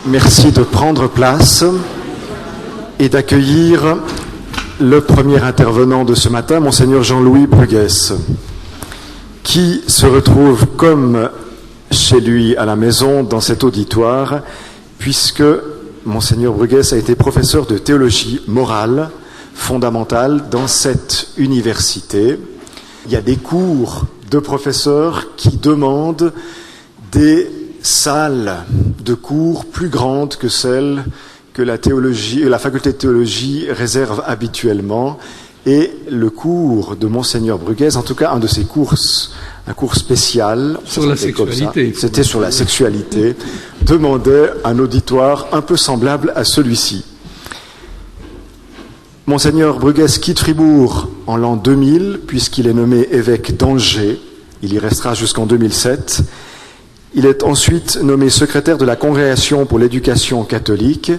Merci de prendre place et d'accueillir le premier intervenant de ce matin, Monseigneur Jean-Louis Bruguès, qui se retrouve comme chez lui à la maison dans cet auditoire, puisque Monseigneur Bruguès a été professeur de théologie morale fondamentale dans cette université. Il y a des cours de professeurs qui demandent des salles de cours plus grandes que celles que la faculté de théologie réserve habituellement. Et le cours de Monseigneur Bruguès, en tout cas un de ses cours, un cours spécial, sur la sexualité, c'était sur la sexualité, demandait un auditoire un peu semblable à celui-ci. Monseigneur Bruguès quitte Fribourg en l'an 2000, puisqu'il est nommé évêque d'Angers. Il y restera jusqu'en 2007. Il est ensuite nommé secrétaire de la Congrégation pour l'éducation catholique,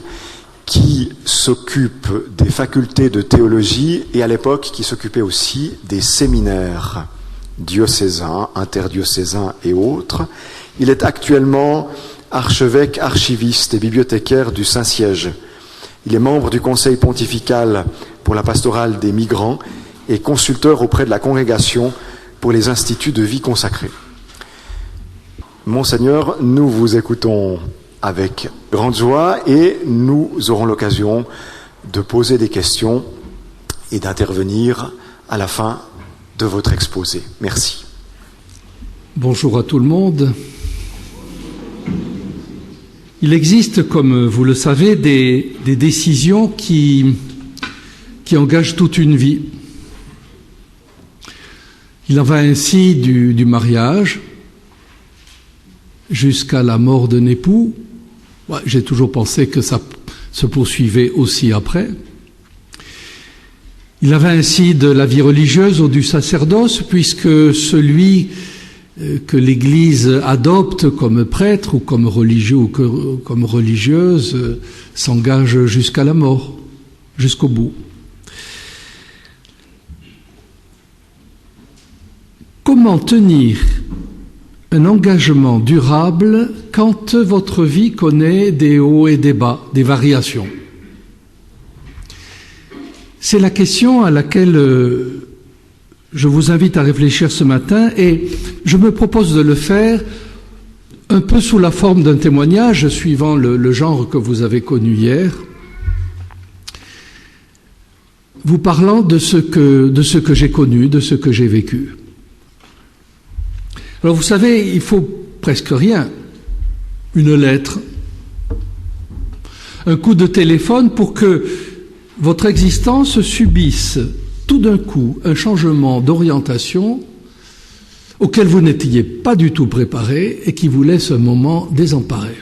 qui s'occupe des facultés de théologie et à l'époque qui s'occupait aussi des séminaires diocésains, interdiocésains et autres. Il est actuellement archevêque, archiviste et bibliothécaire du Saint-Siège. Il est membre du Conseil pontifical pour la pastorale des migrants et consulteur auprès de la Congrégation pour les instituts de vie consacrée. Monseigneur, nous vous écoutons avec grande joie et nous aurons l'occasion de poser des questions et d'intervenir à la fin de votre exposé. Merci. Bonjour à tout le monde. Il existe, comme vous le savez, des décisions qui engagent toute une vie. Il en va ainsi du mariage jusqu'à la mort d'un époux. Ouais, j'ai toujours pensé que ça se poursuivait aussi après. Il en va ainsi de la vie religieuse ou du sacerdoce, puisque celui que l'Église adopte comme prêtre ou comme religieux ou comme religieuse s'engage jusqu'à la mort, jusqu'au bout. Comment tenir un engagement durable quand votre vie connaît des hauts et des bas, des variations? C'est la question à laquelle je vous invite à réfléchir ce matin et je me propose de le faire un peu sous la forme d'un témoignage suivant le genre que vous avez connu hier, vous parlant de ce que j'ai connu, de ce que j'ai vécu. Alors vous savez, il faut presque rien. Une lettre, un coup de téléphone pour que votre existence subisse tout d'un coup un changement d'orientation auquel vous n'étiez pas du tout préparé et qui vous laisse un moment désemparé.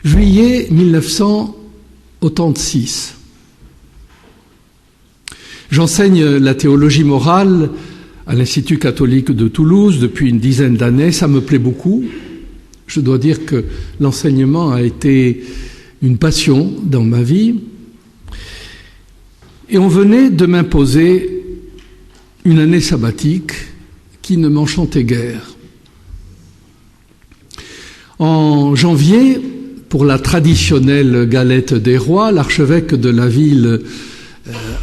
Juillet 1986. J'enseigne la théologie morale à l'Institut catholique de Toulouse depuis une dizaine d'années. Ça me plaît beaucoup. Je dois dire que l'enseignement a été une passion dans ma vie. Et on venait de m'imposer une année sabbatique qui ne m'enchantait guère. En janvier, pour la traditionnelle galette des rois, l'archevêque de la ville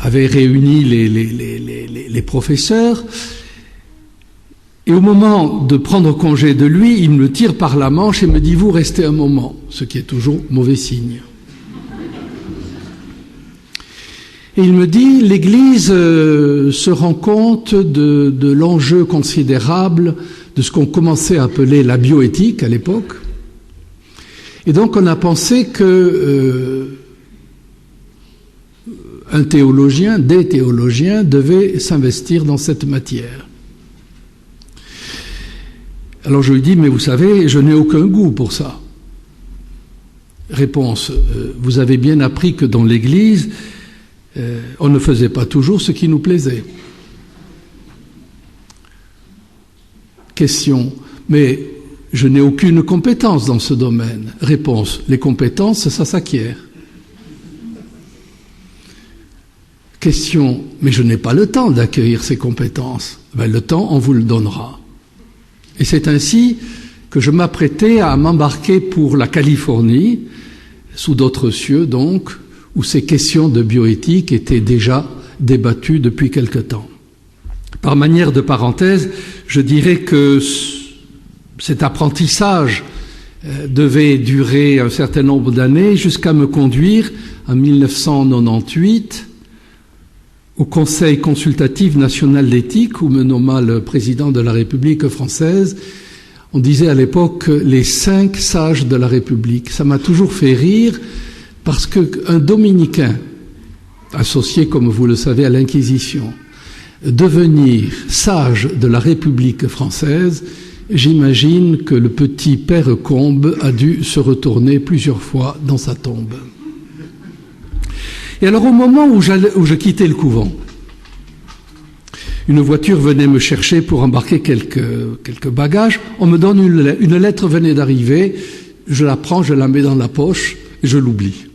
avait réuni les professeurs, et au moment de prendre congé de lui, il me tire par la manche et me dit « Vous restez un moment », ce qui est toujours mauvais signe. Et il me dit « L'Église se rend compte de l'enjeu considérable de ce qu'on commençait à appeler la bioéthique à l'époque, et donc on a pensé que un théologien, des théologiens devaient s'investir dans cette matière. » Alors je lui dis « Mais vous savez, je n'ai aucun goût pour ça. » Réponse, vous avez bien appris que dans l'Église, on ne faisait pas toujours ce qui nous plaisait. Question, mais je n'ai aucune compétence dans ce domaine. Réponse, les compétences, ça s'acquiert. Question, mais je n'ai pas le temps d'accueillir ces compétences. Ben, le temps, on vous le donnera. Et c'est ainsi que je m'apprêtais à m'embarquer pour la Californie, sous d'autres cieux donc, où ces questions de bioéthique étaient déjà débattues depuis quelque temps. Par manière de parenthèse, je dirais que cet apprentissage devait durer un certain nombre d'années jusqu'à me conduire en 1998 au Conseil consultatif national d'éthique où me nomma le président de la République française. On disait à l'époque les 5 sages de la République. Ça m'a toujours fait rire parce qu'un dominicain, associé comme vous le savez à l'Inquisition, devenir sage de la République française, j'imagine que le petit père Combe a dû se retourner plusieurs fois dans sa tombe. Et alors au moment où je quittais le couvent, une voiture venait me chercher pour embarquer quelques bagages. On me donne une lettre venait d'arriver, je la prends, je la mets dans la poche et je l'oublie.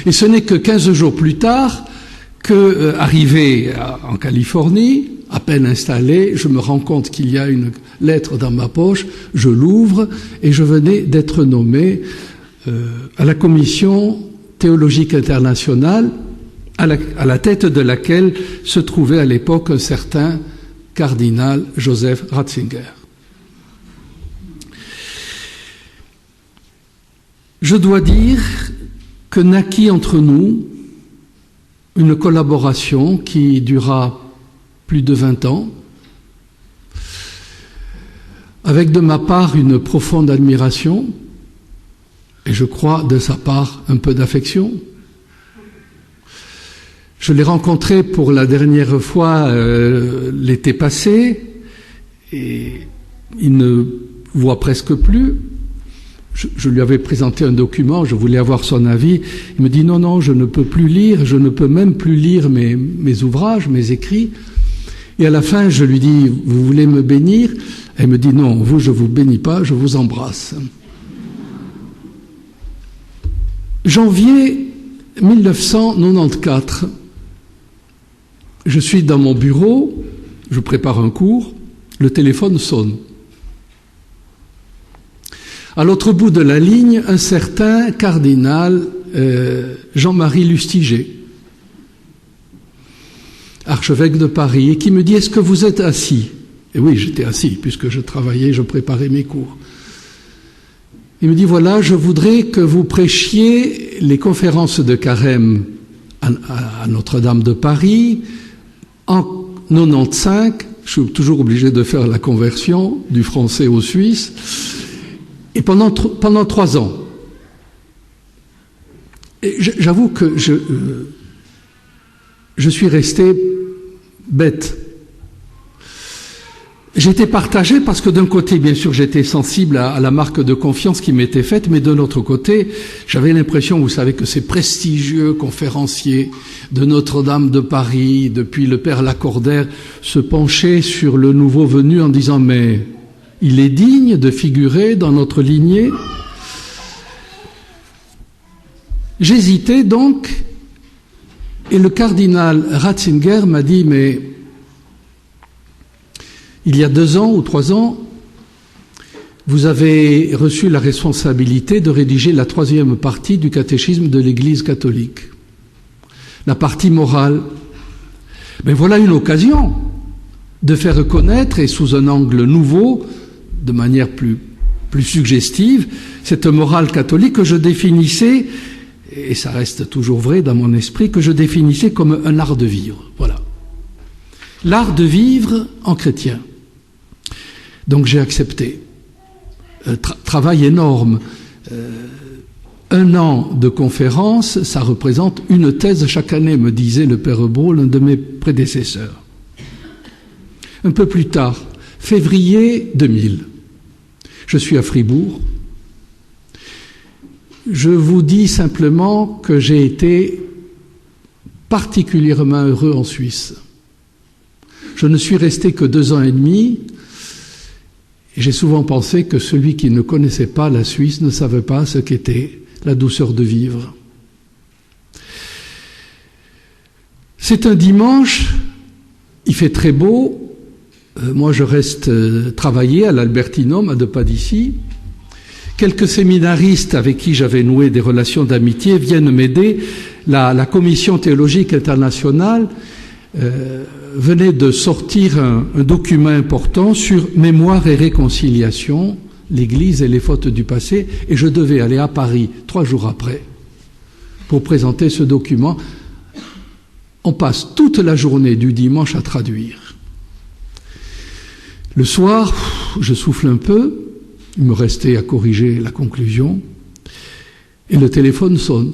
Et ce n'est que 15 jours plus tard que, arrivé en Californie, à peine installé, je me rends compte qu'il y a une lettre dans ma poche, je l'ouvre et je venais d'être nommé à la commission théologique internationale, à la tête de laquelle se trouvait à l'époque un certain cardinal Joseph Ratzinger. Je dois dire que naquit entre nous une collaboration qui dura plus de 20 ans, avec de ma part une profonde admiration, et je crois de sa part un peu d'affection. Je l'ai rencontré pour la dernière fois l'été passé, et il ne voit presque plus. Je lui avais présenté un document, je voulais avoir son avis. Il me dit non, je ne peux plus lire, je ne peux même plus lire mes ouvrages, mes écrits. Et à la fin, je lui dis, vous voulez me bénir? Elle me dit non, vous, je vous bénis pas, je vous embrasse. Janvier 1994, je suis dans mon bureau, je prépare un cours, le téléphone sonne. À l'autre bout de la ligne, un certain cardinal Jean-Marie Lustiger, archevêque de Paris, et qui me dit « Est-ce que vous êtes assis ?» Et oui, j'étais assis, puisque je travaillais, je préparais mes cours. Il me dit « Voilà, je voudrais que vous prêchiez les conférences de Carême à Notre-Dame de Paris en 95. » Je suis toujours obligé de faire la conversion du français au suisse. Et pendant 3 ans. Et j'avoue que je suis resté bête. J'étais partagé parce que d'un côté, bien sûr, j'étais sensible à la marque de confiance qui m'était faite, mais de l'autre côté, j'avais l'impression, vous savez, que ces prestigieux conférenciers de Notre-Dame de Paris, depuis le père Lacordaire, se penchaient sur le nouveau venu en disant « Mais il est digne de figurer dans notre lignée ?» J'hésitais donc, et le cardinal Ratzinger m'a dit « Mais il y a 2 ans ou 3 ans, vous avez reçu la responsabilité de rédiger la 3e partie du catéchisme de l'Église catholique, la partie morale. Mais voilà une occasion de faire reconnaître, et sous un angle nouveau, de manière plus suggestive, cette morale catholique que je définissais, et ça reste toujours vrai dans mon esprit, que je définissais comme un art de vivre. Voilà. L'art de vivre en chrétien. Donc j'ai accepté. Travail énorme. 1 an de conférence, ça représente une thèse chaque année, me disait le père Brault, l'un de mes prédécesseurs. Un peu plus tard, février 2000, je suis à Fribourg. Je vous dis simplement que j'ai été particulièrement heureux en Suisse. Je ne suis resté que 2 ans et demi, et j'ai souvent pensé que celui qui ne connaissait pas la Suisse ne savait pas ce qu'était la douceur de vivre. C'est un dimanche, il fait très beau, moi je reste travailler à l'Albertinum, à 2 pas d'ici. Quelques séminaristes avec qui j'avais noué des relations d'amitié viennent m'aider. La Commission théologique internationale venait de sortir un document important sur mémoire et réconciliation, l'Église et les fautes du passé, et je devais aller à Paris 3 jours après pour présenter ce document. On passe toute la journée du dimanche à traduire. Le soir, je souffle un peu, il me restait à corriger la conclusion, et le téléphone sonne.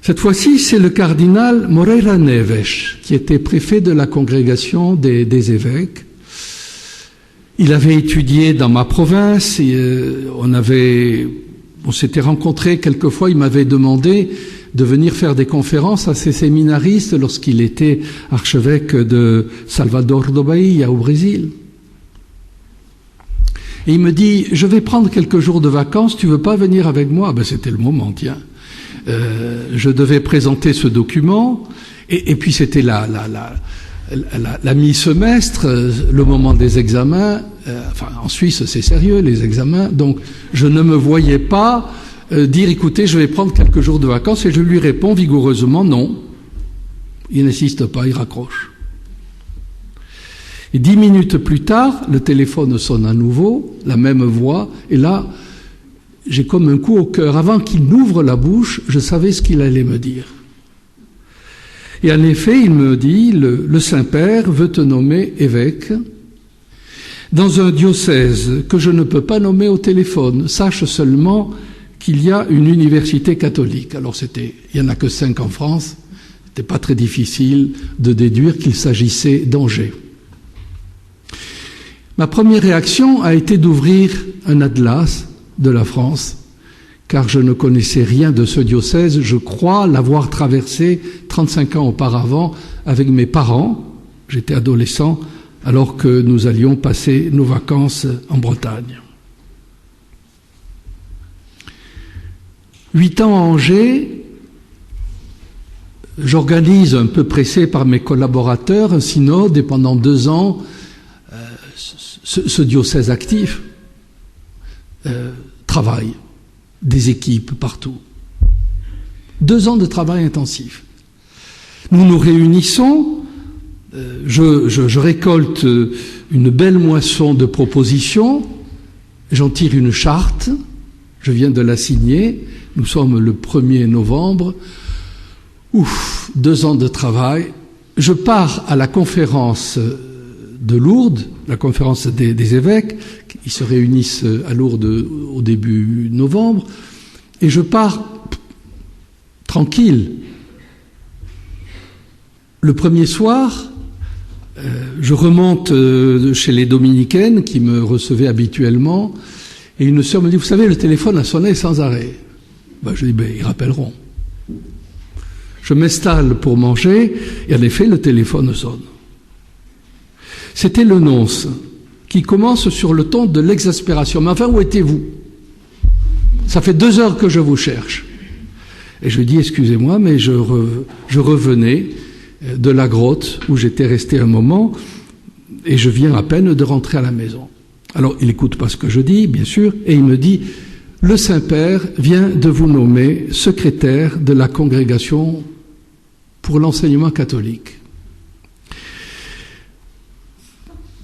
Cette fois-ci, c'est le cardinal Moreira Neves, qui était préfet de la congrégation des évêques. Il avait étudié dans ma province, et, on s'était rencontrés quelquefois, il m'avait demandé de venir faire des conférences à ces séminaristes lorsqu'il était archevêque de Salvador da Bahia au Brésil. Et il me dit, je vais prendre quelques jours de vacances, tu veux pas venir avec moi? Ben, c'était le moment, tiens. Je devais présenter ce document, et puis c'était la mi-semestre, le moment des examens. Enfin, en Suisse, c'est sérieux, les examens. Donc, je ne me voyais pas dire, écoutez, je vais prendre quelques jours de vacances, et je lui réponds vigoureusement non. Il n'insiste pas, il raccroche. Et 10 minutes plus tard, le téléphone sonne à nouveau, la même voix, et là, j'ai comme un coup au cœur. Avant qu'il n'ouvre la bouche, je savais ce qu'il allait me dire. Et en effet, il me dit, le Saint-Père veut te nommer évêque dans un diocèse que je ne peux pas nommer au téléphone. Sache seulement qu'il y a une université catholique. Alors il y en a que 5 en France. C'était pas très difficile de déduire qu'il s'agissait d'Angers. Ma première réaction a été d'ouvrir un atlas de la France, car je ne connaissais rien de ce diocèse. Je crois l'avoir traversé 35 ans auparavant avec mes parents. J'étais adolescent alors que nous allions passer nos vacances en Bretagne. 8 ans à Angers, j'organise, un peu pressé par mes collaborateurs, un synode, et pendant 2 ans, ce diocèse actif travaille, des équipes partout. 2 ans de travail intensif. Nous nous réunissons, je récolte une belle moisson de propositions, j'en tire une charte, je viens de la signer, nous sommes le 1er novembre, 2 ans de travail, je pars à la conférence de Lourdes, la conférence des évêques, ils se réunissent à Lourdes au début novembre, et je pars tranquille. Le premier soir, je remonte chez les dominicaines qui me recevaient habituellement, et une sœur me dit, vous savez, le téléphone a sonné sans arrêt. Je dis, ils rappelleront. Je m'installe pour manger, et en effet, le téléphone sonne. C'était le nonce qui commence sur le ton de l'exaspération. Mais enfin, où étiez-vous? Ça fait 2 heures que je vous cherche. Et je dis, excusez-moi, mais je revenais de la grotte où j'étais resté un moment, et je viens à peine de rentrer à la maison. Alors, il n'écoute pas ce que je dis, bien sûr, et il me dit, le Saint-Père vient de vous nommer secrétaire de la congrégation pour l'enseignement catholique.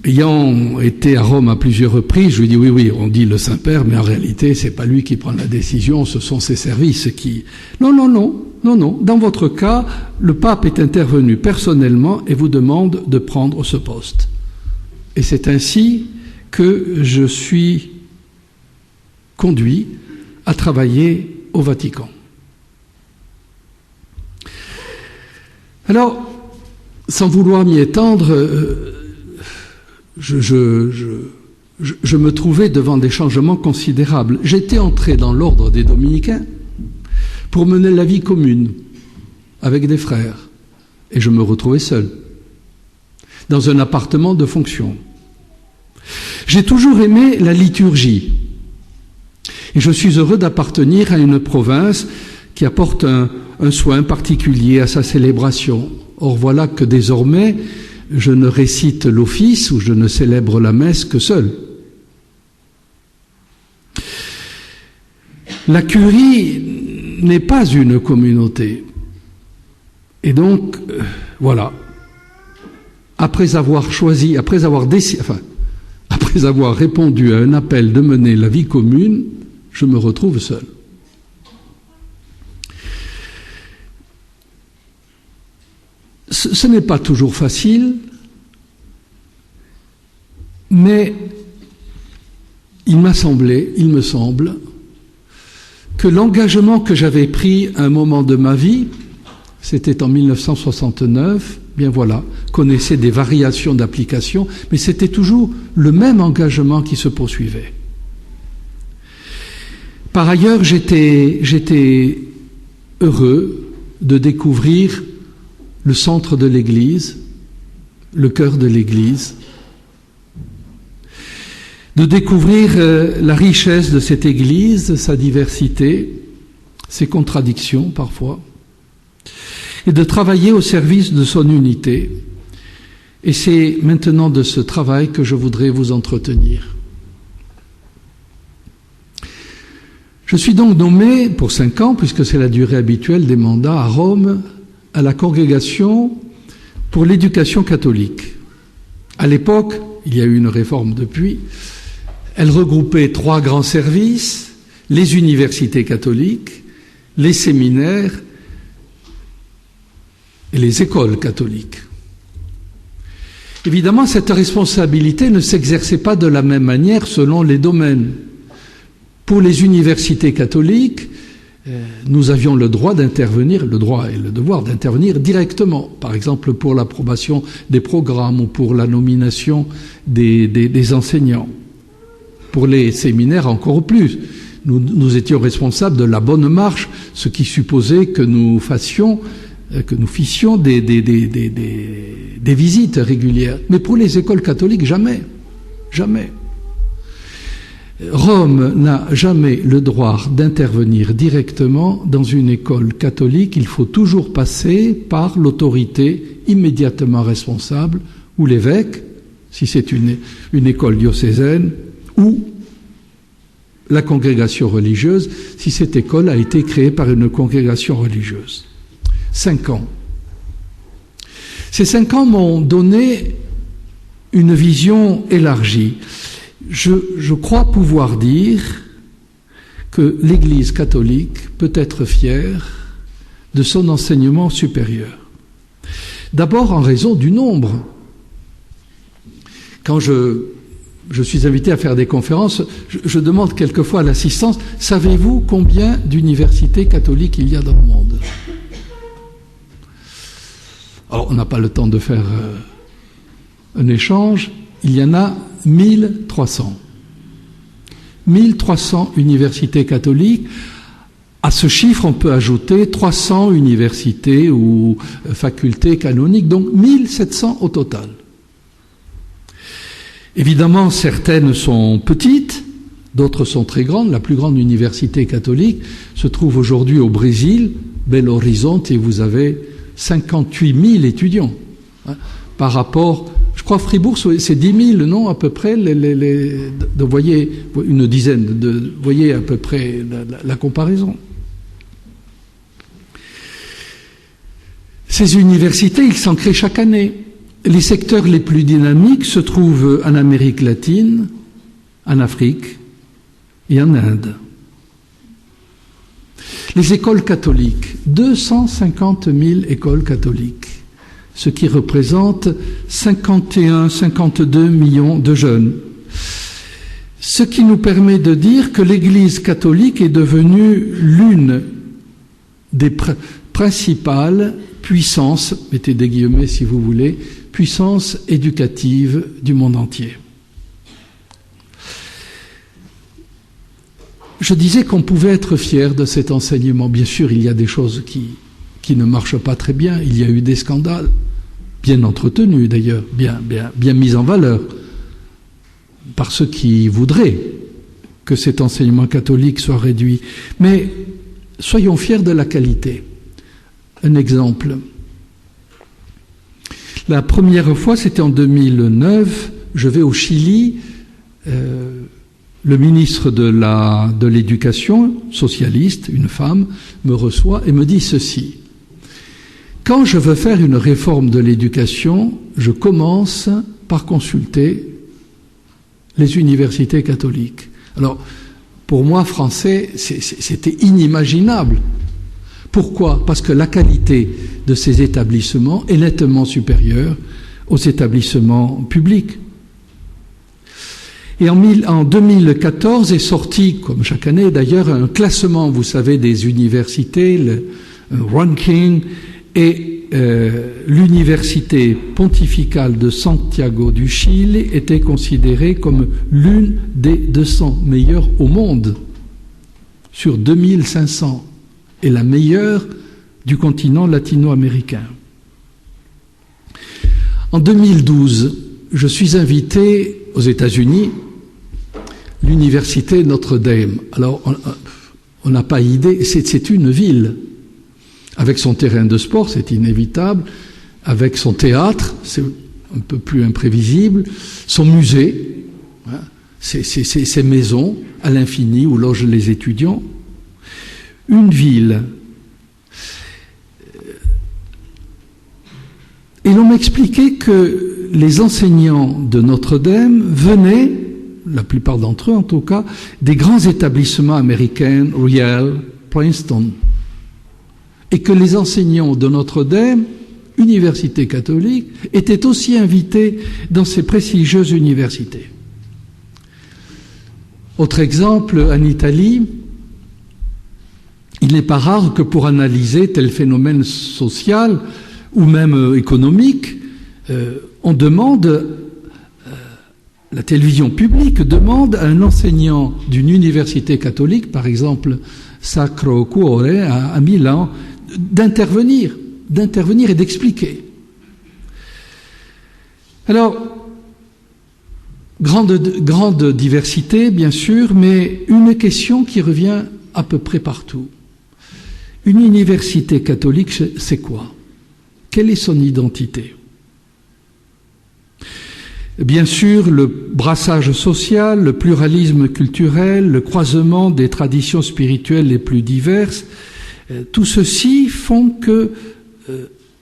Ayant été à Rome à plusieurs reprises, je lui dis oui, on dit le Saint-Père, mais en réalité, c'est pas lui qui prend la décision, ce sont ses services qui... Non. Dans votre cas, le pape est intervenu personnellement et vous demande de prendre ce poste. Et c'est ainsi que je suis conduit à travailler au Vatican. Alors, sans vouloir m'y étendre, je me trouvais devant des changements considérables. J'étais entré dans l'ordre des dominicains pour mener la vie commune avec des frères, et je me retrouvais seul dans un appartement de fonction. J'ai toujours aimé la liturgie, et je suis heureux d'appartenir à une province qui apporte un soin particulier à sa célébration. Or voilà que désormais, je ne récite l'office ou je ne célèbre la messe que seul. La curie n'est pas une communauté. Et donc, voilà. Après avoir répondu à un appel de mener la vie commune, je me retrouve seul. Ce n'est pas toujours facile, mais il me semble, que l'engagement que j'avais pris à un moment de ma vie, c'était en 1969, bien voilà, connaissait des variations d'application, mais c'était toujours le même engagement qui se poursuivait. Par ailleurs, j'étais heureux de découvrir le centre de l'Église, le cœur de l'Église, de découvrir la richesse de cette Église, sa diversité, ses contradictions parfois, et de travailler au service de son unité. Et c'est maintenant de ce travail que je voudrais vous entretenir. Je suis donc nommé pour 5 ans, puisque c'est la durée habituelle des mandats à Rome, à la Congrégation pour l'éducation catholique. À l'époque, il y a eu une réforme depuis, elle regroupait 3 grands services, les universités catholiques, les séminaires et les écoles catholiques. Évidemment, cette responsabilité ne s'exerçait pas de la même manière selon les domaines. Pour les universités catholiques, nous avions le droit d'intervenir, le droit et le devoir d'intervenir directement, par exemple pour l'approbation des programmes ou pour la nomination des enseignants. Pour les séminaires, encore plus. Nous étions responsables de la bonne marche, ce qui supposait que nous fissions des visites régulières. Mais pour les écoles catholiques, jamais. Jamais. Rome n'a jamais le droit d'intervenir directement dans une école catholique. Il faut toujours passer par l'autorité immédiatement responsable, ou l'évêque, si c'est une école diocésaine, ou la congrégation religieuse, si cette école a été créée par une congrégation religieuse. 5 ans. Ces 5 ans m'ont donné une vision élargie. Je crois pouvoir dire que l'Église catholique peut être fière de son enseignement supérieur. D'abord en raison du nombre. Quand je suis invité à faire des conférences, je demande quelquefois à l'assistance, savez-vous combien d'universités catholiques il y a dans le monde? Alors, on n'a pas le temps de faire un échange. Il y en a 1300. 1300 universités catholiques. À ce chiffre, on peut ajouter 300 universités ou facultés canoniques, donc 1700 au total. Évidemment, certaines sont petites, d'autres sont très grandes. La plus grande université catholique se trouve aujourd'hui au Brésil, Belo Horizonte, et vous avez 58 000 étudiants. Par rapport, je crois Fribourg, c'est 10 000, non, à peu près, vous voyez, une dizaine, vous voyez à peu près la comparaison. Ces universités, ils s'en créent chaque année. Les secteurs les plus dynamiques se trouvent en Amérique latine, en Afrique et en Inde. Les écoles catholiques, 250 000 écoles catholiques, ce qui représente 51-52 millions de jeunes. Ce qui nous permet de dire que l'Église catholique est devenue l'une des principales puissances, mettez des guillemets si vous voulez, puissance éducative du monde entier. Je disais qu'on pouvait être fier de cet enseignement. Bien sûr, il y a des choses qui ne marchent pas très bien. Il y a eu des scandales, bien entretenus d'ailleurs, bien mis en valeur par ceux qui voudraient que cet enseignement catholique soit réduit. Mais soyons fiers de la qualité. Un exemple. La première fois, c'était en 2009. Je vais au Chili. Le ministre de l'Éducation, socialiste, une femme, me reçoit et me dit ceci. Quand je veux faire une réforme de l'éducation, je commence par consulter les universités catholiques. Alors, pour moi, français, c'était inimaginable. Pourquoi? Parce que la qualité de ces établissements est nettement supérieure aux établissements publics. Et en 2014 est sorti, comme chaque année d'ailleurs, un classement, vous savez, des universités, le ranking, et l'université pontificale de Santiago du Chili était considérée comme l'une des 200 meilleures au monde, sur 2500, et la meilleure du continent latino-américain. En 2012, je suis invité aux États-Unis, l'université Notre-Dame. Alors, on n'a pas idée, c'est une ville, avec son terrain de sport, c'est inévitable, avec son théâtre, c'est un peu plus imprévisible, son musée, hein, ses maisons à l'infini où logent les étudiants. Une ville. Et l'on m'expliquait que les enseignants de Notre-Dame venaient, la plupart d'entre eux en tout cas, des grands établissements américains, Yale, Princeton, et que les enseignants de Notre-Dame, université catholique, étaient aussi invités dans ces prestigieuses universités. Autre exemple, en Italie, il n'est pas rare que pour analyser tel phénomène social ou même économique, on demande, la télévision publique demande à un enseignant d'une université catholique, par exemple Sacro Cuore à Milan, d'intervenir et d'expliquer. Alors, grande diversité, bien sûr, mais une question qui revient à peu près partout. Une université catholique, c'est quoi? Quelle est son identité? Bien sûr, le brassage social, le pluralisme culturel, le croisement des traditions spirituelles les plus diverses, tout ceci font que,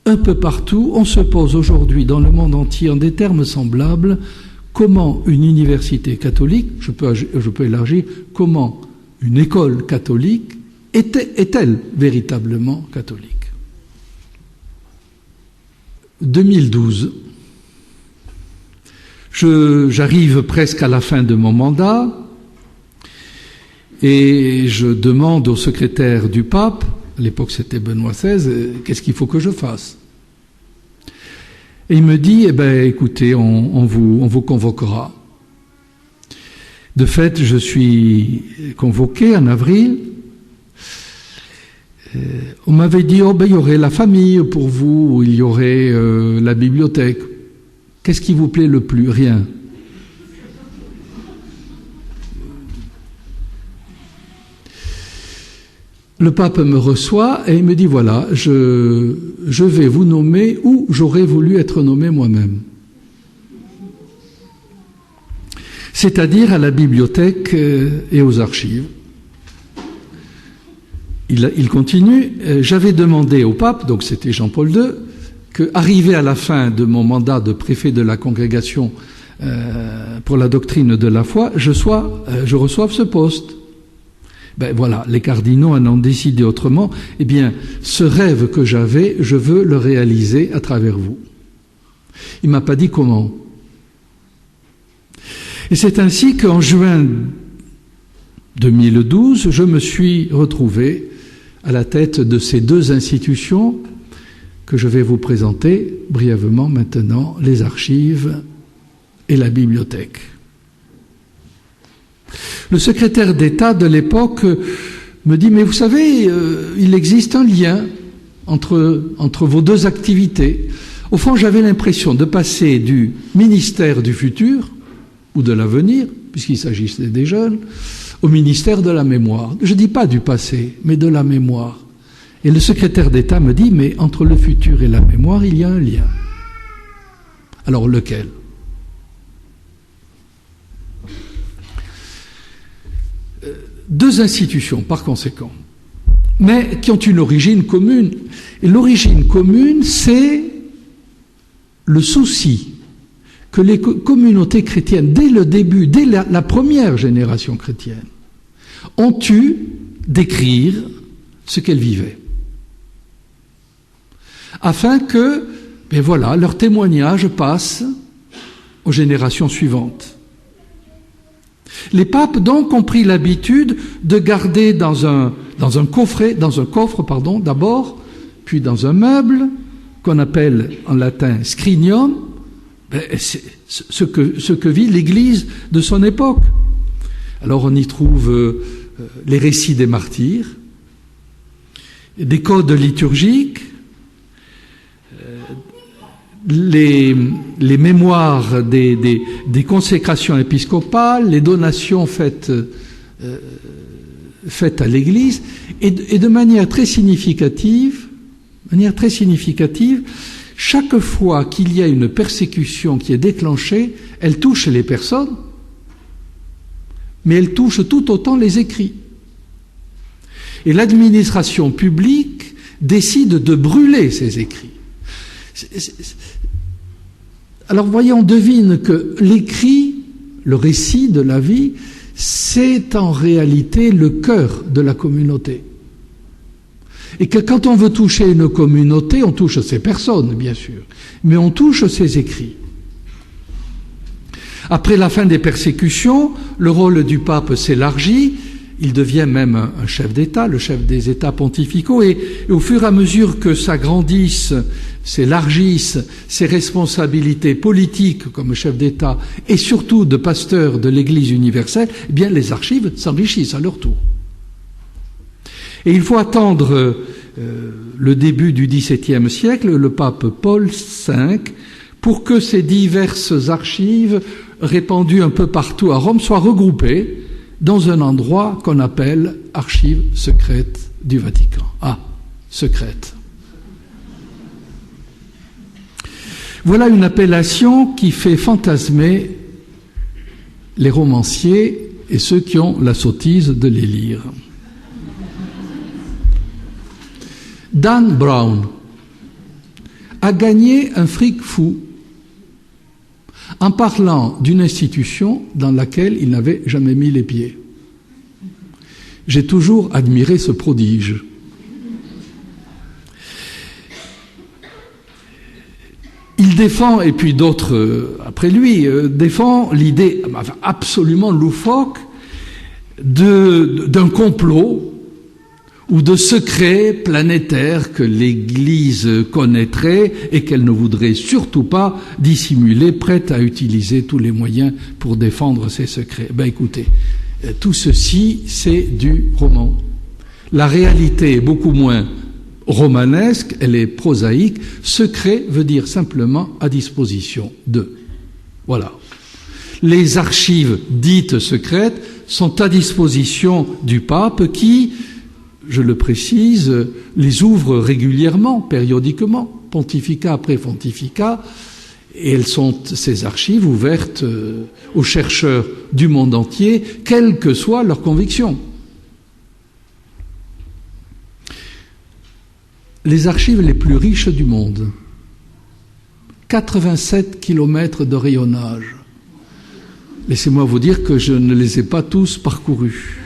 un peu partout, on se pose aujourd'hui dans le monde entier en des termes semblables, comment une université catholique, je peux élargir, comment une école catholique est-elle véritablement catholique? 2012. J'arrive presque à la fin de mon mandat et je demande au secrétaire du pape, à l'époque c'était Benoît XVI, qu'est-ce qu'il faut que je fasse? Et il me dit, écoutez, on vous convoquera. De fait, je suis convoqué en avril. On m'avait dit, il y aurait la famille pour vous, il y aurait la bibliothèque. Qu'est-ce qui vous plaît le plus? Rien. Le pape me reçoit et il me dit, voilà, je vais vous nommer où j'aurais voulu être nommé moi-même. C'est-à-dire à la bibliothèque et aux archives. Il continue, j'avais demandé au pape, donc c'était Jean-Paul II, qu'arrivé à la fin de mon mandat de préfet de la congrégation pour la doctrine de la foi, je reçoive ce poste. Voilà, les cardinaux en ont décidé autrement. Eh bien, ce rêve que j'avais, je veux le réaliser à travers vous. Il m'a pas dit comment. Et c'est ainsi qu'en juin 2012, je me suis retrouvé à la tête de ces deux institutions que je vais vous présenter brièvement maintenant, les archives et la bibliothèque. Le secrétaire d'État de l'époque me dit, mais vous savez, il existe un lien entre vos deux activités. Au fond, j'avais l'impression de passer du ministère du futur, ou de l'avenir, puisqu'il s'agissait des jeunes, au ministère de la mémoire. Je ne dis pas du passé, mais de la mémoire. Et le secrétaire d'État me dit, mais entre le futur et la mémoire, il y a un lien. Alors lequel? Deux institutions, par conséquent, mais qui ont une origine commune. Et l'origine commune, c'est le souci que les communautés chrétiennes, dès le début, dès la première génération chrétienne, ont eu d'écrire ce qu'elles vivaient. Afin que, ben voilà, leur témoignage passe aux générations suivantes. Les papes donc ont pris l'habitude de garder dans un coffre d'abord, puis dans un meuble qu'on appelle en latin scrinium, ce que vit l'Église de son époque. Alors on y trouve les récits des martyrs, des codes liturgiques, les mémoires des consécrations épiscopales, les donations faites à l'Église, et de manière très significative, chaque fois qu'il y a une persécution qui est déclenchée, elle touche les personnes, mais elle touche tout autant les écrits. Et l'administration publique décide de brûler ces écrits. Alors voyez, on devine que l'écrit, le récit de la vie, c'est en réalité le cœur de la communauté. Et que quand on veut toucher une communauté, on touche ces personnes, bien sûr, mais on touche ces écrits. Après la fin des persécutions, le rôle du pape s'élargit, il devient même un chef d'État, le chef des États pontificaux, et au fur et à mesure que s'agrandissent, s'élargissent ses responsabilités politiques comme chef d'État et surtout de pasteur de l'Église universelle, eh bien les archives s'enrichissent à leur tour. Et il faut attendre le début du XVIIe siècle, le pape Paul V, pour que ces diverses archives répandues un peu partout à Rome soient regroupées dans un endroit qu'on appelle Archives secrètes du Vatican. Ah, secrètes. Voilà une appellation qui fait fantasmer les romanciers et ceux qui ont la sottise de les lire. Dan Brown a gagné un fric fou en parlant d'une institution dans laquelle il n'avait jamais mis les pieds. J'ai toujours admiré ce prodige. Il défend, et puis d'autres après lui, défend l'idée absolument loufoque d'un complot ou de secrets planétaires que l'Église connaîtrait et qu'elle ne voudrait surtout pas dissimuler, prête à utiliser tous les moyens pour défendre ses secrets. Ben écoutez, tout ceci, c'est du roman. La réalité est beaucoup moins romanesque, elle est prosaïque. Secret veut dire simplement à disposition de. Voilà. Les archives dites secrètes sont à disposition du pape qui, je le précise, les ouvre régulièrement, périodiquement, pontificat après pontificat, et elles sont, ces archives, ouvertes aux chercheurs du monde entier, quelles que soient leurs convictions. Les archives les plus riches du monde, 87 kilomètres de rayonnage. Laissez-moi vous dire que je ne les ai pas tous parcourus.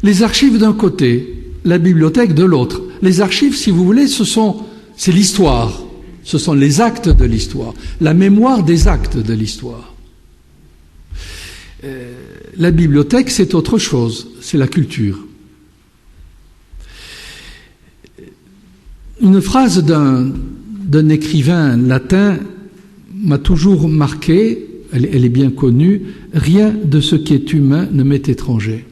Les archives d'un côté, la bibliothèque de l'autre. Les archives, si vous voulez, c'est l'histoire. Ce sont les actes de l'histoire, la mémoire des actes de l'histoire. La bibliothèque, c'est autre chose, c'est la culture. Une phrase d'un écrivain latin m'a toujours marqué, elle est bien connue, « Rien de ce qui est humain ne m'est étranger ».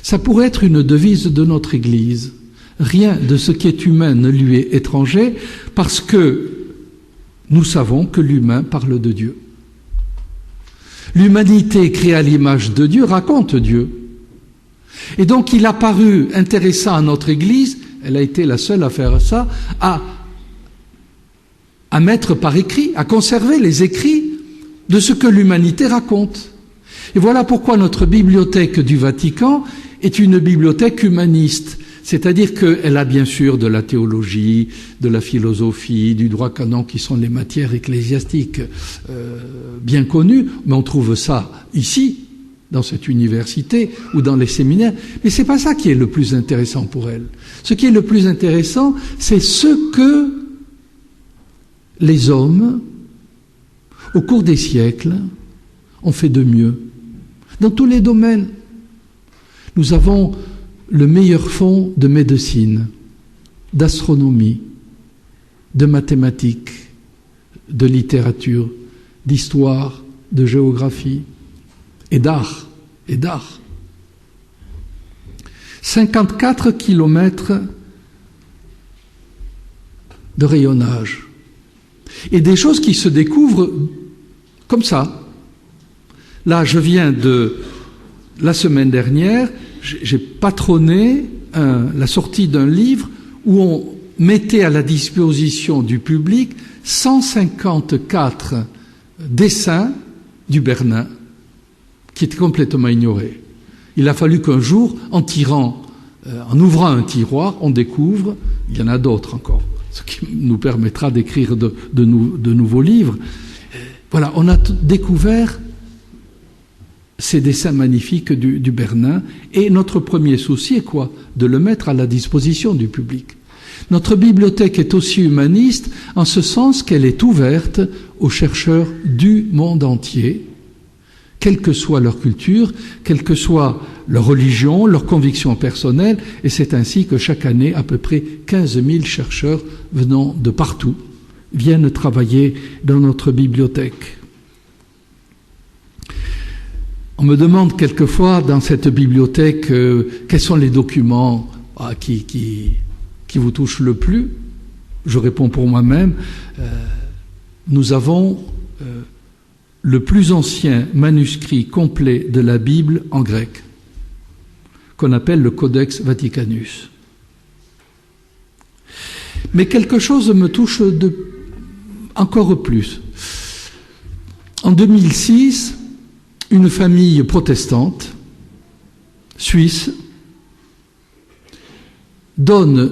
Ça pourrait être une devise de notre Église. Rien de ce qui est humain ne lui est étranger parce que nous savons que l'humain parle de Dieu. L'humanité créée à l'image de Dieu raconte Dieu. Et donc il a paru intéressant à notre Église, elle a été la seule à faire ça, à à mettre par écrit, à conserver les écrits de ce que l'humanité raconte. Et voilà pourquoi notre bibliothèque du Vatican est une bibliothèque humaniste, c'est-à-dire qu'elle a bien sûr de la théologie, de la philosophie, du droit canon qui sont les matières ecclésiastiques bien connues, mais on trouve ça ici, dans cette université ou dans les séminaires. Mais c'est pas ça qui est le plus intéressant pour elle. Ce qui est le plus intéressant, c'est ce que les hommes, au cours des siècles, ont fait de mieux. Dans tous les domaines, nous avons le meilleur fonds de médecine, d'astronomie, de mathématiques, de littérature, d'histoire, de géographie et d'art. 54 kilomètres de rayonnage. Et des choses qui se découvrent comme ça. Là, je viens la semaine dernière, j'ai patronné la sortie d'un livre où on mettait à la disposition du public 154 dessins du Bernin qui étaient complètement ignorés. Il a fallu qu'un jour, en ouvrant un tiroir, on découvre, il y en a d'autres encore, ce qui nous permettra d'écrire de nouveaux livres. Voilà, on a découvert ces dessins magnifiques du Bernin, et notre premier souci est quoi? De le mettre à la disposition du public. Notre bibliothèque est aussi humaniste en ce sens qu'elle est ouverte aux chercheurs du monde entier, quelle que soit leur culture, quelle que soit leur religion, leurs convictions personnelles, et c'est ainsi que chaque année, à peu près 15 000 chercheurs venant de partout viennent travailler dans notre bibliothèque. On me demande quelquefois dans cette bibliothèque quels sont les documents qui vous touchent le plus. Je réponds pour moi-même, nous avons le plus ancien manuscrit complet de la Bible en grec, qu'on appelle le Codex Vaticanus. Mais quelque chose me touche encore plus. En 2006, une famille protestante, suisse, donne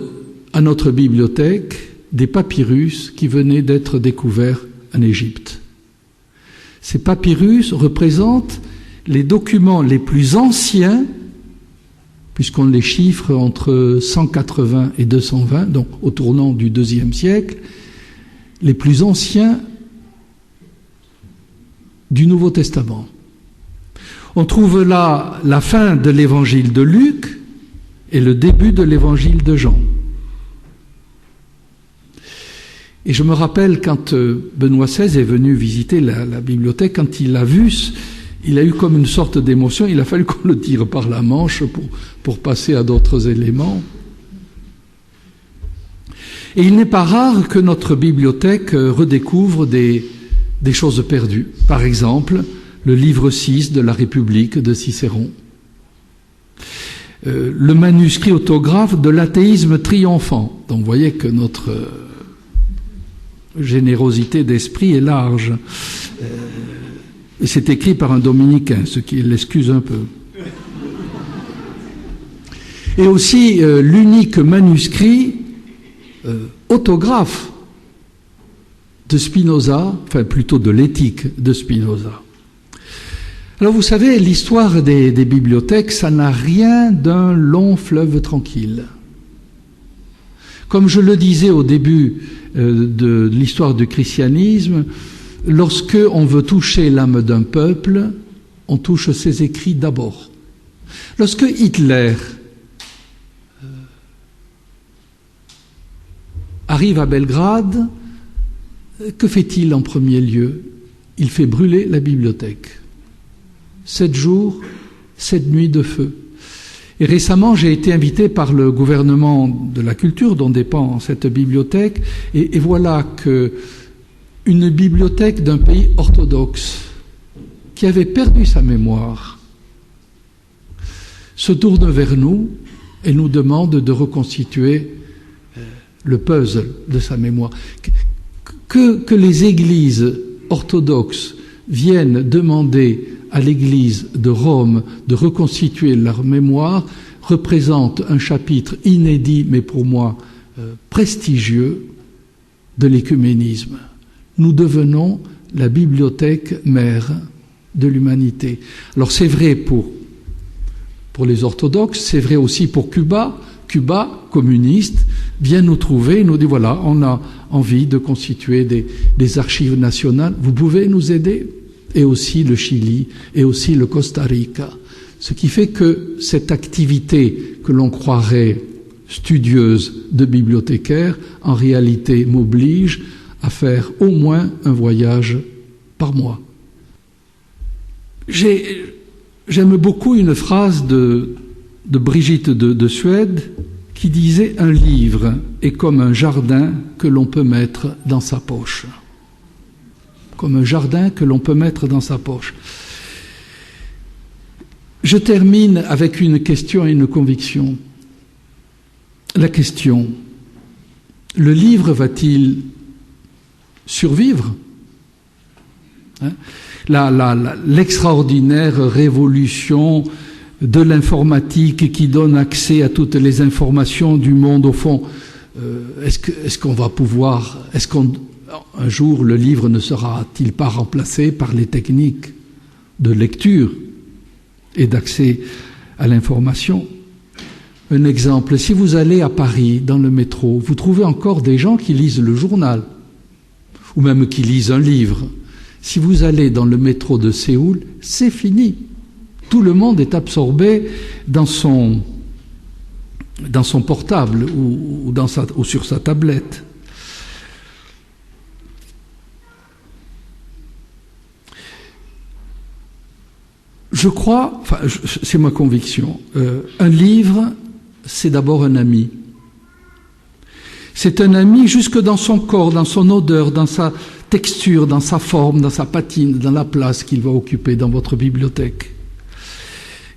à notre bibliothèque des papyrus qui venaient d'être découverts en Égypte. Ces papyrus représentent les documents les plus anciens, puisqu'on les chiffre entre 180 et 220, donc au tournant du IIe siècle, les plus anciens du Nouveau Testament. On trouve là la fin de l'évangile de Luc et le début de l'évangile de Jean. Et je me rappelle quand Benoît XVI est venu visiter la bibliothèque, quand il a vu, il a eu comme une sorte d'émotion, il a fallu qu'on le tire par la manche pour passer à d'autres éléments. Et il n'est pas rare que notre bibliothèque redécouvre des choses perdues. Par exemple, le livre 6 de la République de Cicéron. Le manuscrit autographe de l'athéisme triomphant. Donc vous voyez que notre générosité d'esprit est large. Et c'est écrit par un dominicain, ce qui l'excuse un peu. Et aussi l'unique manuscrit autographe de Spinoza, enfin plutôt de l'éthique de Spinoza. Alors vous savez, l'histoire des bibliothèques, ça n'a rien d'un long fleuve tranquille. Comme je le disais au début de l'histoire du christianisme, lorsque on veut toucher l'âme d'un peuple, on touche ses écrits d'abord. Lorsque Hitler arrive à Belgrade, que fait-il en premier lieu? Il fait brûler la bibliothèque. 7 jours, 7 nuits de feu. Et récemment, j'ai été invité par le gouvernement de la culture dont dépend cette bibliothèque, et voilà que une bibliothèque d'un pays orthodoxe qui avait perdu sa mémoire se tourne vers nous et nous demande de reconstituer le puzzle de sa mémoire. Que les églises orthodoxes viennent demander à l'Église de Rome de reconstituer leur mémoire représente un chapitre inédit, mais pour moi prestigieux, de l'écuménisme. Nous devenons la bibliothèque mère de l'humanité. Alors c'est vrai pour les orthodoxes, c'est vrai aussi pour Cuba. Cuba, communiste, vient nous trouver et nous dit voilà, on a envie de constituer des archives nationales, vous pouvez nous aider? Et aussi le Chili, et aussi le Costa Rica. Ce qui fait que cette activité que l'on croirait studieuse de bibliothécaire, en réalité m'oblige à faire au moins un voyage par mois. J'aime beaucoup une phrase de Brigitte de Suède qui disait « Un livre est comme un jardin que l'on peut mettre dans sa poche. » Comme un jardin que l'on peut mettre dans sa poche. Je termine avec une question et une conviction. La question, le livre va-t-il survivre? L'extraordinaire révolution de l'informatique qui donne accès à toutes les informations du monde, au fond, est-ce qu'on va pouvoir, un jour le livre ne sera-t-il pas remplacé par les techniques de lecture et d'accès à l'information? Un exemple, si vous allez à Paris, dans le métro, vous trouvez encore des gens qui lisent le journal, ou même qui lisent un livre. Si vous allez dans le métro de Séoul, c'est fini. Tout le monde est absorbé dans son portable ou sur sa tablette. Je crois, c'est ma conviction, un livre, c'est d'abord un ami. C'est un ami jusque dans son corps, dans son odeur, dans sa texture, dans sa forme, dans sa patine, dans la place qu'il va occuper dans votre bibliothèque.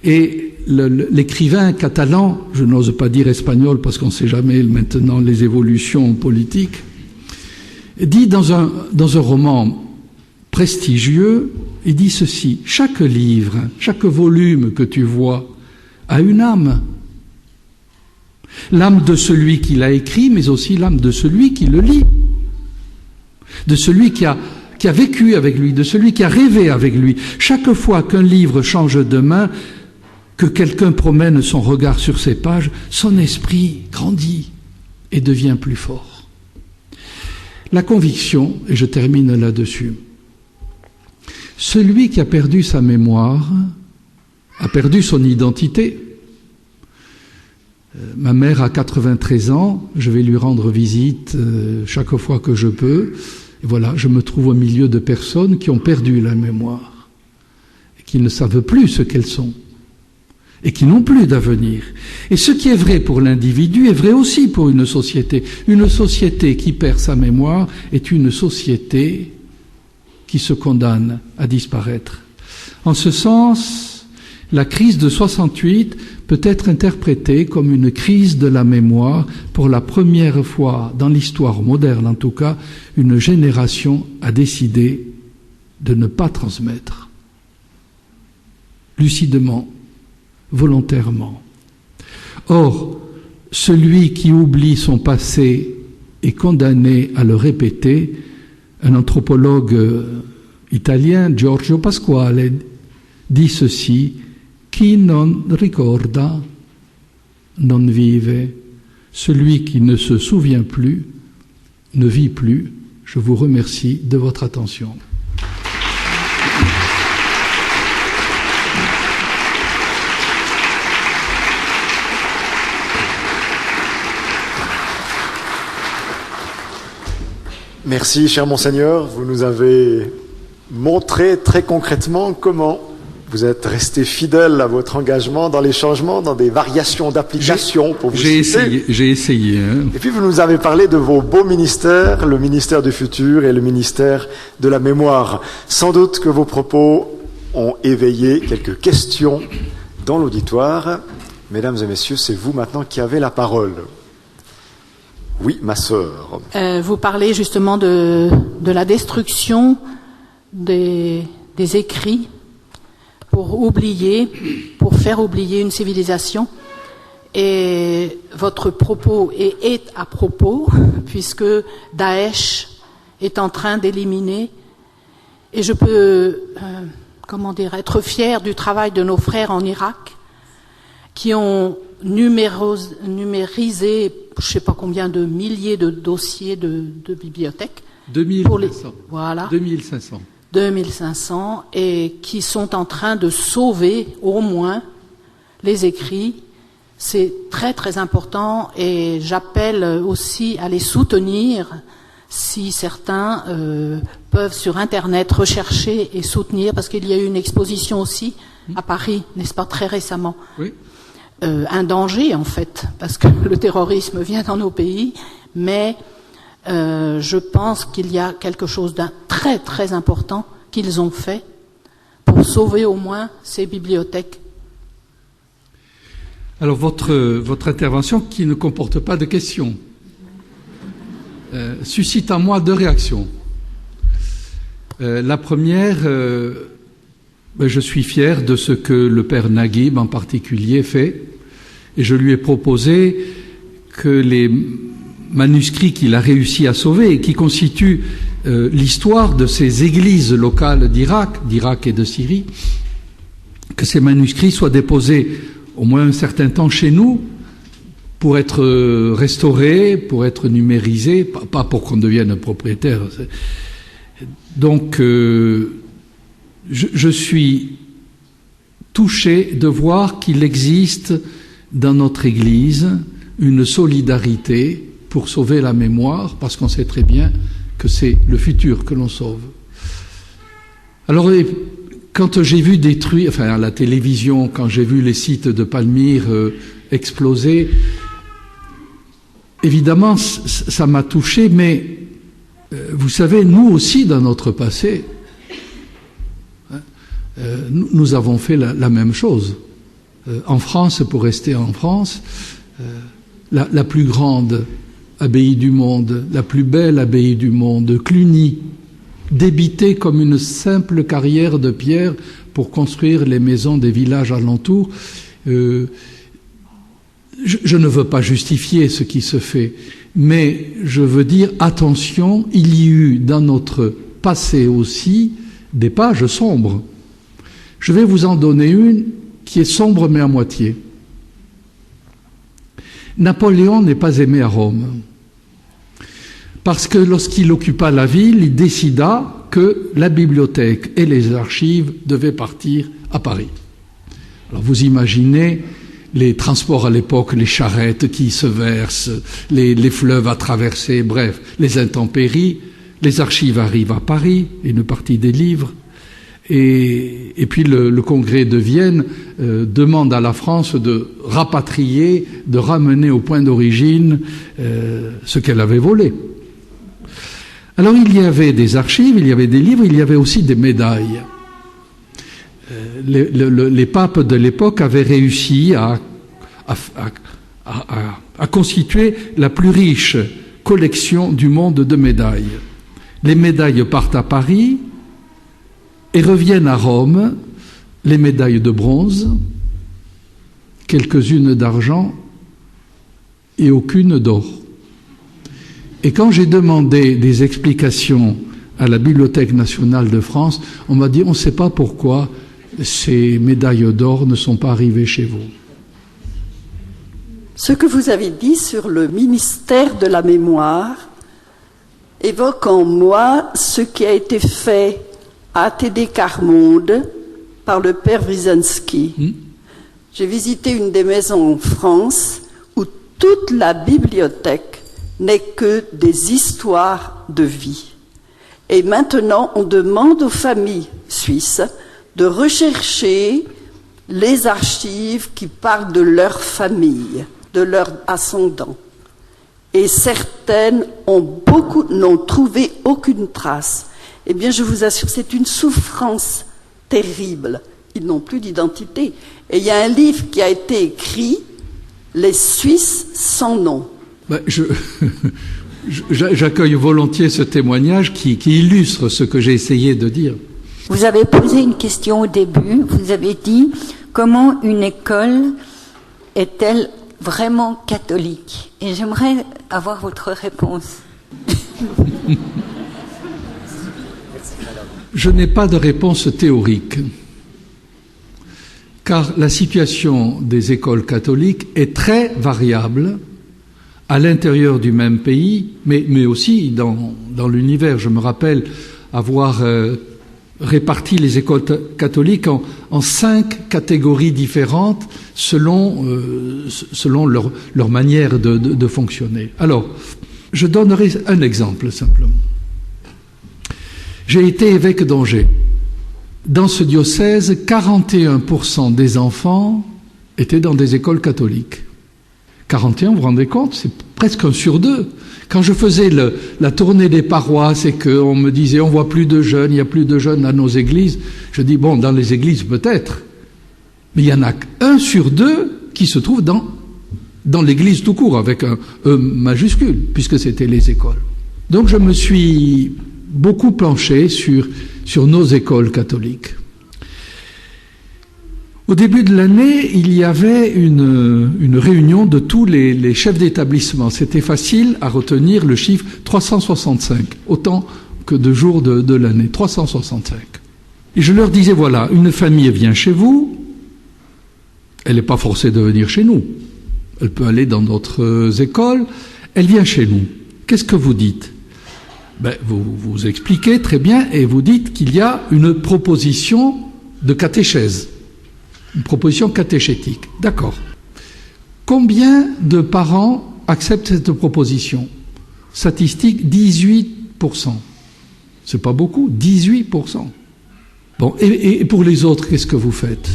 Et l'écrivain catalan, je n'ose pas dire espagnol parce qu'on ne sait jamais maintenant les évolutions politiques, dit dans un roman prestigieux, il dit ceci: chaque livre, chaque volume que tu vois a une âme. L'âme de celui qui l'a écrit, mais aussi l'âme de celui qui le lit, de celui qui a vécu avec lui, de celui qui a rêvé avec lui. Chaque fois qu'un livre change de main, que quelqu'un promène son regard sur ses pages, son esprit grandit et devient plus fort. La conviction, et je termine là-dessus, celui qui a perdu sa mémoire a perdu son identité. Ma mère a 93 ans, je vais lui rendre visite chaque fois que je peux. Et voilà, je me trouve au milieu de personnes qui ont perdu la mémoire et qui ne savent plus ce qu'elles sont et qui n'ont plus d'avenir. Et ce qui est vrai pour l'individu est vrai aussi pour une société. Une société qui perd sa mémoire est une société qui se condamne à disparaître. En ce sens, la crise de 68 peut être interprétée comme une crise de la mémoire. Pour la première fois dans l'histoire moderne, en tout cas, une génération a décidé de ne pas transmettre. Lucidement, volontairement. Or, celui qui oublie son passé est condamné à le répéter. Un anthropologue italien, Giorgio Pasquale, dit ceci: Chi non ricorda non vive. Celui qui ne se souvient plus ne vit plus. Je vous remercie de votre attention. Merci, cher Monseigneur. Vous nous avez montré très concrètement comment vous êtes resté fidèle à votre engagement dans les changements, dans des variations d'application. J'ai essayé. Hein. Et puis vous nous avez parlé de vos beaux ministères, le ministère du futur et le ministère de la mémoire. Sans doute que vos propos ont éveillé quelques questions dans l'auditoire. Mesdames et messieurs, c'est vous maintenant qui avez la parole. Oui, ma sœur. Vous parlez justement de la destruction des écrits pour faire oublier une civilisation. Et votre propos est à propos, puisque Daesh est en train d'éliminer. Et je peux, être fière du travail de nos frères en Irak, qui ont numérisé, je ne sais pas combien de milliers de dossiers de bibliothèques. 2500. Voilà. 2500. 2500, et qui sont en train de sauver au moins les écrits. C'est très très important, et j'appelle aussi à les soutenir si certains peuvent sur Internet rechercher et soutenir, parce qu'il y a eu une exposition aussi à Paris, n'est-ce pas, très récemment. Oui. Un danger en fait, parce que le terrorisme vient dans nos pays, mais je pense qu'il y a quelque chose d'un très très important qu'ils ont fait pour sauver au moins ces bibliothèques. Alors votre intervention, qui ne comporte pas de questions, suscite en moi deux réactions. La première, je suis fier de ce que le père Naguib en particulier fait, et je lui ai proposé que les manuscrits qu'il a réussi à sauver et qui constituent l'histoire de ces églises locales d'Irak et de Syrie, que ces manuscrits soient déposés au moins un certain temps chez nous pour être restaurés, pour être numérisés, pas pour qu'on devienne propriétaire. Donc, je suis touché de voir qu'il existe dans notre Église une solidarité pour sauver la mémoire, parce qu'on sait très bien que c'est le futur que l'on sauve. Alors, quand j'ai vu détruire, à la télévision, quand j'ai vu les sites de Palmyre exploser, évidemment, ça m'a touché, mais vous savez, nous aussi, dans notre passé, nous avons fait la même chose. En France, pour rester en France, la plus grande abbaye du monde, la plus belle abbaye du monde, Cluny, débitée comme une simple carrière de pierre pour construire les maisons des villages alentours. Je ne veux pas justifier ce qui se fait, mais je veux dire, attention, il y a eu dans notre passé aussi des pages sombres. Je vais vous en donner une qui est sombre mais à moitié. Napoléon n'est pas aimé à Rome, parce que lorsqu'il occupa la ville, il décida que la bibliothèque et les archives devaient partir à Paris. Alors vous imaginez les transports à l'époque, les charrettes qui se versent, les fleuves à traverser, bref, les intempéries. Les archives arrivent à Paris, une partie des livres, et puis le congrès de Vienne demande à la France de rapatrier, de ramener au point d'origine ce qu'elle avait volé. Alors il y avait des archives, il y avait des livres, il y avait aussi des médailles. Les papes de l'époque avaient réussi à constituer la plus riche collection du monde de médailles. Les médailles partent à Paris et reviennent à Rome, les médailles de bronze, quelques-unes d'argent et aucune d'or. Et quand j'ai demandé des explications à la Bibliothèque nationale de France, on m'a dit on ne sait pas pourquoi ces médailles d'or ne sont pas arrivées chez vous. Ce que vous avez dit sur le ministère de la mémoire évoque en moi ce qui a été fait à TD Carmonde par le père Wyszynski. J'ai visité une des maisons en France où toute la bibliothèque n'est que des histoires de vie. Et maintenant, on demande aux familles suisses de rechercher les archives qui parlent de leur famille, de leurs ascendants. Et certaines n'ont trouvé aucune trace. Eh bien, je vous assure, c'est une souffrance terrible. Ils n'ont plus d'identité. Et il y a un livre qui a été écrit, Les Suisses sans nom. J'accueille volontiers ce témoignage qui illustre ce que j'ai essayé de dire. Vous avez posé une question au début, vous avez dit comment une école est-elle vraiment catholique? Et j'aimerais avoir votre réponse. Je n'ai pas de réponse théorique, car la situation des écoles catholiques est très variable à l'intérieur du même pays, mais aussi dans l'univers. Je me rappelle avoir réparti les écoles catholiques en 5 catégories différentes selon leur manière de fonctionner. Alors, je donnerai un exemple simplement. J'ai été évêque d'Angers. Dans ce diocèse, 41% des enfants étaient dans des écoles catholiques. 41, vous vous rendez compte, c'est presque 1 sur 2. Quand je faisais la tournée des paroisses et qu'on me disait on voit plus de jeunes, il n'y a plus de jeunes à nos églises, je dis bon, dans les églises peut-être, mais il y en a qu'1 sur 2 qui se trouve dans l'église tout court, avec un E majuscule, puisque c'était les écoles. Donc je me suis beaucoup penché sur nos écoles catholiques. Au début de l'année, il y avait une réunion de tous les chefs d'établissement. C'était facile à retenir le chiffre 365, autant que de jours de l'année, 365. Et je leur disais, voilà, une famille vient chez vous, elle n'est pas forcée de venir chez nous, elle peut aller dans d'autres écoles, elle vient chez nous. Qu'est-ce que vous dites? Vous expliquez très bien et vous dites qu'il y a une proposition de catéchèse. Une proposition catéchétique. D'accord. Combien de parents acceptent cette proposition? Statistique, 18%. C'est pas beaucoup, 18%. Bon, et pour les autres, qu'est-ce que vous faites?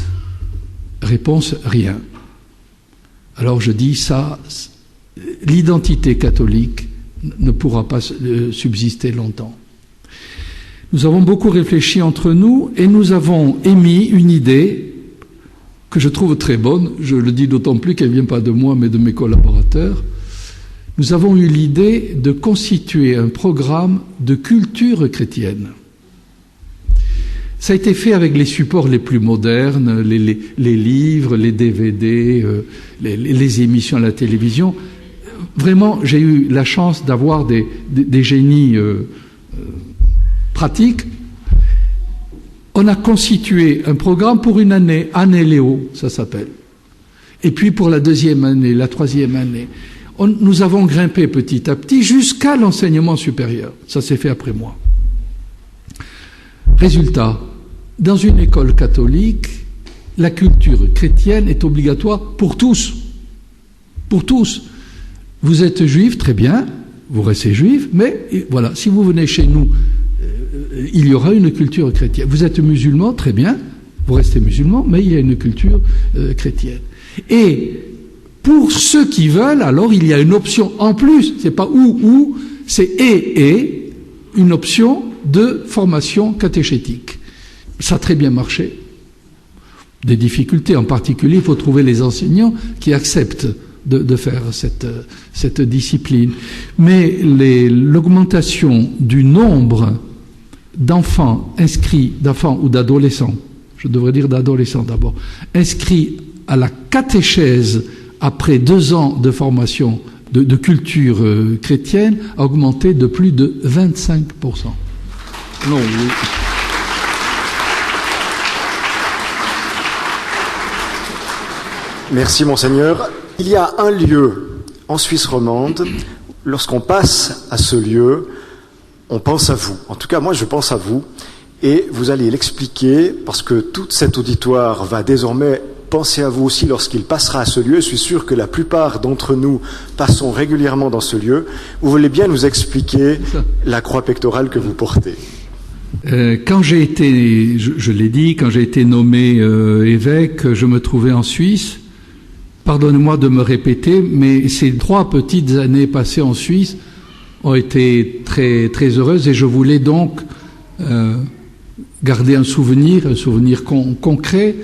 Réponse, rien. Alors je dis ça, l'identité catholique ne pourra pas subsister longtemps. Nous avons beaucoup réfléchi entre nous et nous avons émis une idée que je trouve très bonne, je le dis d'autant plus qu'elle ne vient pas de moi mais de mes collaborateurs. Nous avons eu l'idée de constituer un programme de culture chrétienne. Ça a été fait avec les supports les plus modernes, les livres, les DVD, les émissions à la télévision. Vraiment, j'ai eu la chance d'avoir des génies pratiques. On a constitué un programme pour une année, Année Léo, ça s'appelle. Et puis pour la 2e année, la 3e année, nous avons grimpé petit à petit jusqu'à l'enseignement supérieur. Ça s'est fait après moi. Résultat, dans une école catholique, la culture chrétienne est obligatoire pour tous. Pour tous. Vous êtes juif, très bien, vous restez juif, mais voilà, si vous venez chez nous, il y aura une culture chrétienne. Vous êtes musulman, très bien, vous restez musulman, mais il y a une culture chrétienne. Et pour ceux qui veulent, alors il y a une option en plus, c'est pas ou, c'est et, une option de formation catéchétique. Ça a très bien marché. Des difficultés, en particulier, il faut trouver les enseignants qui acceptent de faire cette discipline. Mais l'augmentation du nombre d'enfants inscrits, d'enfants ou d'adolescents, je devrais dire d'adolescents d'abord, inscrits à la catéchèse après 2 ans de formation de culture chrétienne a augmenté de plus de 25%. Non, oui. Merci, Monseigneur. Il y a un lieu en Suisse romande, lorsqu'on passe à ce lieu, on pense à vous. En tout cas, moi, je pense à vous. Et vous allez l'expliquer, parce que tout cet auditoire va désormais penser à vous aussi lorsqu'il passera à ce lieu. Je suis sûr que la plupart d'entre nous passons régulièrement dans ce lieu. Vous voulez bien nous expliquer la croix pectorale que vous portez? Quand j'ai été, je l'ai dit, quand j'ai été nommé évêque, je me trouvais en Suisse. Pardonnez-moi de me répéter, mais ces 3 petites années passées en Suisse ont été très, très heureuses et je voulais donc garder un souvenir concret.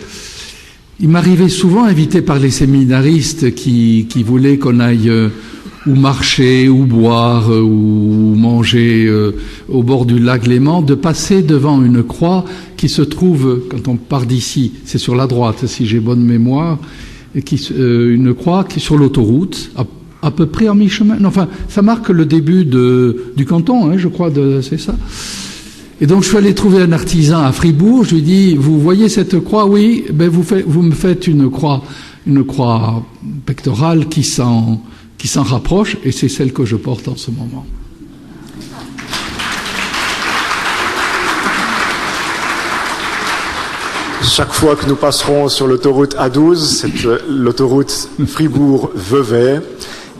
Il m'arrivait souvent, invité par les séminaristes qui voulaient qu'on aille ou marcher, ou boire, ou manger au bord du lac Léman, de passer devant une croix qui se trouve, quand on part d'ici, c'est sur la droite, si j'ai bonne mémoire, et une croix qui est sur l'autoroute, à peu près en mi-chemin. Enfin, ça marque le début du canton, hein, je crois, c'est ça. Et donc je suis allé trouver un artisan à Fribourg, je lui ai dit, vous voyez cette croix? Oui, ben vous me faites une croix pectorale qui s'en rapproche, et c'est celle que je porte en ce moment. Chaque fois que nous passerons sur l'autoroute A12, l'autoroute Fribourg-Vevey,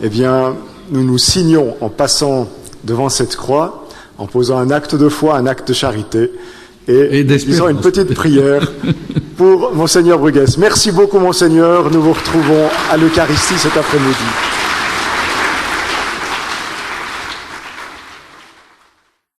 eh bien, nous nous signons en passant devant cette croix, en posant un acte de foi, un acte de charité, et disant une petite prière pour Monseigneur Bruguès. Merci beaucoup, Monseigneur. Nous vous retrouvons à l'Eucharistie cet après-midi.